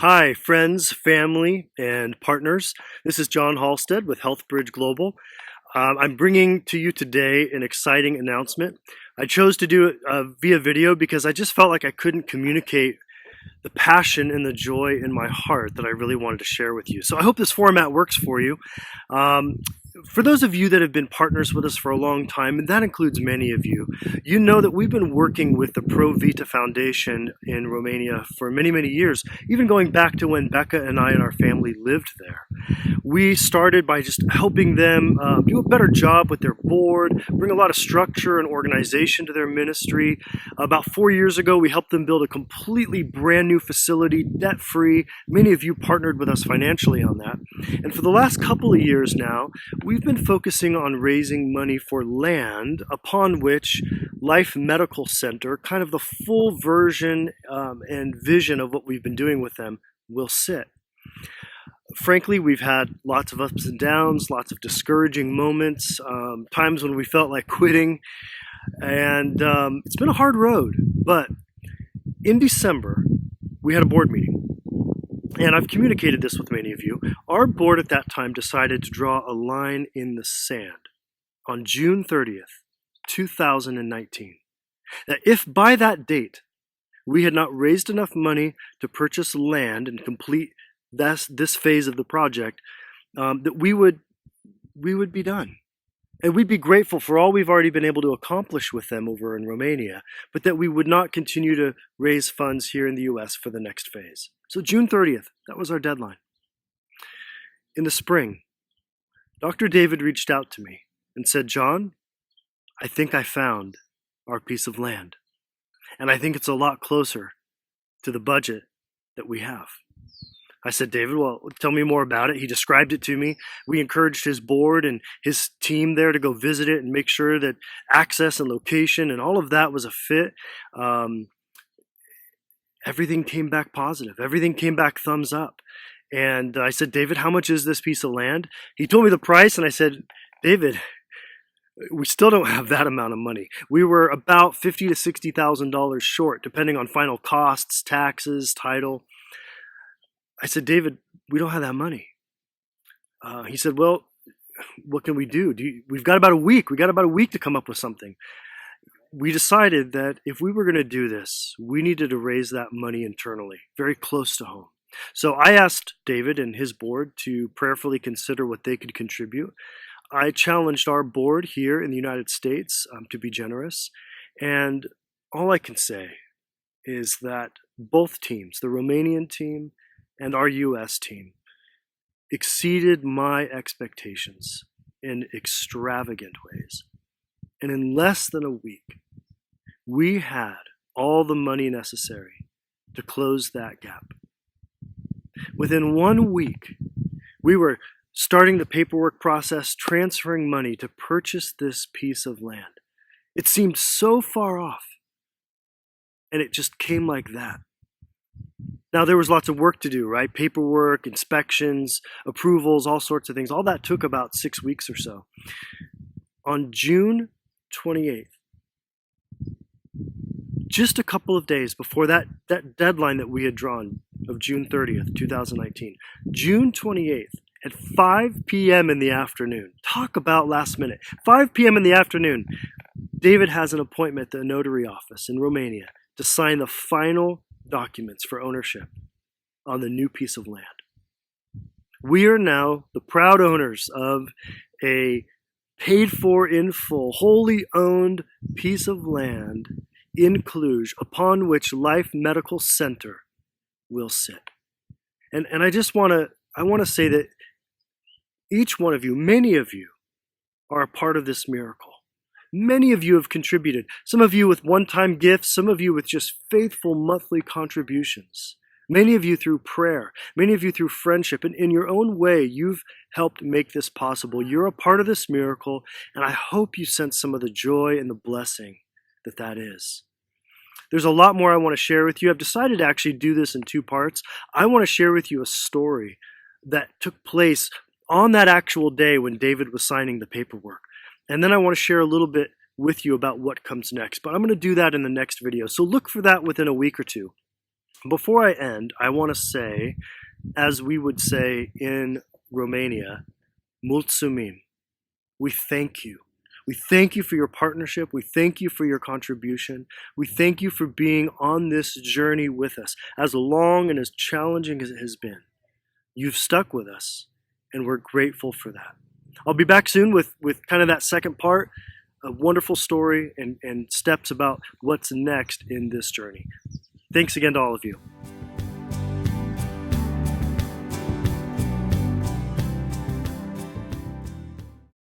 Hi, friends, family, and partners. This is John Halstead with HealthBridge Global. I'm bringing to you today an exciting announcement. I chose to do it via video because I just felt like I couldn't communicate the passion and the joy in my heart that I really wanted to share with you. So I hope this format works for you. Um, for those of you that have been partners with us for a long time, and that includes many of you, you know that we've been working with the Pro Vita Foundation in Romania for many, many years, even going back to when Becca and I and our family lived there. We started by just helping them do a better job with their board, bring a lot of structure and organization to their ministry. About 4 years ago, we helped them build a completely brand new facility, debt-free. Many of you partnered with us financially on that. And for the last couple of years now, we've been focusing on raising money for land upon which Life Medical Center, kind of the full version and vision of what we've been doing with them, will sit. Frankly, we've had lots of ups and downs, lots of discouraging moments, times when we felt like quitting, and it's been a hard road. But in December, we had a board meeting, and I've communicated this with many of you. Our board at that time decided to draw a line in the sand on June 30th, 2019, that if by that date we had not raised enough money to purchase land and complete this phase of the project, that we would be done. And we'd be grateful for all we've already been able to accomplish with them over in Romania, but that we would not continue to raise funds here in the US for the next phase. So June 30th, that was our deadline. In the spring, Dr. David reached out to me and said, "John, I think I found our piece of land. And I think it's a lot closer to the budget that we have." I said, "David, well, tell me more about it." He described it to me. We encouraged his board and his team there to go visit it and make sure that access and location and all of that was a fit. Everything came back positive. Everything came back thumbs up. And I said, "David, how much is this piece of land?" He told me the price, and I said, "David, we still don't have that amount of money. We were about $50,000 to $60,000 short, depending on final costs, taxes, title." I said, "David, we don't have that money." He said, "Well, what can we do? We've got about a week. We got about a week to come up with something." We decided that if we were going to do this, we needed to raise that money internally, very close to home. So I asked David and his board to prayerfully consider what they could contribute. I challenged our board here in the United States to be generous. And all I can say is that both teams, the Romanian team and our US team, exceeded my expectations in extravagant ways. And in less than a week, we had all the money necessary to close that gap. Within 1 week, we were starting the paperwork process, transferring money to purchase this piece of land. It seemed so far off, and it just came like that. Now, there was lots of work to do, right? Paperwork, inspections, approvals, all sorts of things. All that took about 6 weeks or so. On June 28th, just a couple of days before that deadline that we had drawn of June 30th, 2019, June 28th, at 5 p.m. in the afternoon, talk about last minute, 5 p.m. in the afternoon, David has an appointment at the notary office in Romania to sign the final documents for ownership on the new piece of land. We are now the proud owners of a paid for in full, wholly owned piece of land in Cluj, upon which Life Medical Center will sit. And I want to say that each one of you, many of you, are a part of this miracle. Many of you have contributed, some of you with one-time gifts, some of you with just faithful monthly contributions. Many of you through prayer, many of you through friendship, and in your own way, you've helped make this possible. You're a part of this miracle, and I hope you sense some of the joy and the blessing that is. There's a lot more I want to share with you. I've decided to actually do this in 2 parts. I want to share with you a story that took place on that actual day when David was signing the paperwork. And then I want to share a little bit with you about what comes next. But I'm going to do that in the next video. So look for that within a week or two. Before I end, I want to say, as we would say in Romania, mulțumim. We thank you. We thank you for your partnership. We thank you for your contribution. We thank you for being on this journey with us, as long and as challenging as it has been. You've stuck with us, and we're grateful for that. I'll be back soon with kind of that second part, a wonderful story and steps about what's next in this journey. Thanks again to all of you.